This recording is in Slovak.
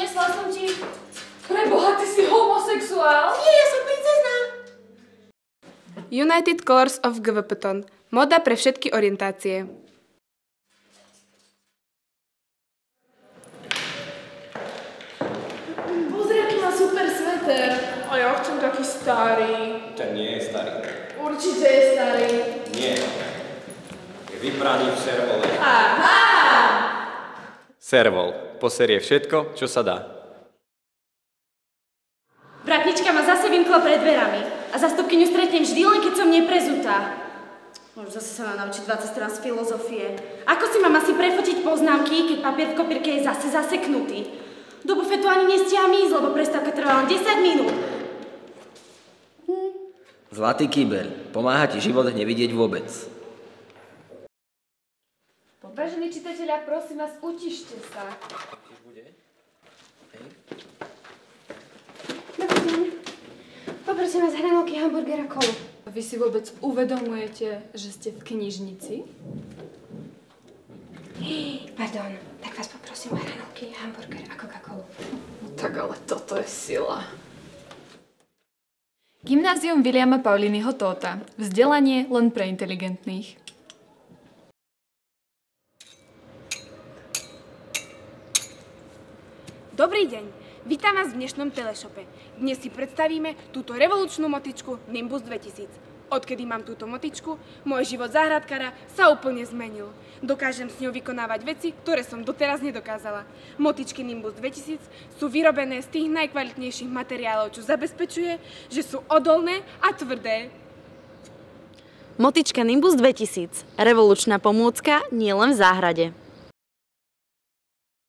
doniesla som ti. Preboha, ty si homosexuál. Nie, ja som princezná. United Colors of GVPTON. Moda pre všetky orientácie. Pozri, aký má super sveter. A ja chcem taký starý. Ten nie je starý. Určite je starý. Nie. Je vypraný v Servole. Aha! Servol. Poserie všetko, čo sa dá. Bratnička ma zase vymkla pred dverami. A zastupkyňu stretnem vždy len, keď som neprezutá. Môžu zase sa ma naučiť 20 strán z filozofie. Ako si mám asi prefotiť poznámky, keď papier v kopírke je zase zaseknutý? Do bufetu ani nestiam ísť, lebo prestávka trvá len 10 minút. Zlatý kýbeľ. Pomáha ti život nevidieť vôbec. Vážení čitatelia, prosím vás, utište sa. Dobrý deň. Poprosím vás hranolky, hamburger a kolu. Vy si vôbec uvedomujete, že ste v knižnici? Pardon, tak vás poprosím o hranolky, hamburger a Coca-Colu. No tak ale toto je sila. Gymnázium Williama Pauliniho Tóta. Vzdelanie len pre inteligentných. Dobrý deň, vítam vás v dnešnom teleshope. Dnes si predstavíme túto revolučnú motičku Nimbus 2000. Odkedy mám túto motičku, môj život záhradkára sa úplne zmenil. Dokážem s ňou vykonávať veci, ktoré som doteraz nedokázala. Motičky Nimbus 2000 sú vyrobené z tých najkvalitnejších materiálov, čo zabezpečuje, že sú odolné a tvrdé. Motička Nimbus 2000. Revolučná pomôcka nielen v záhrade.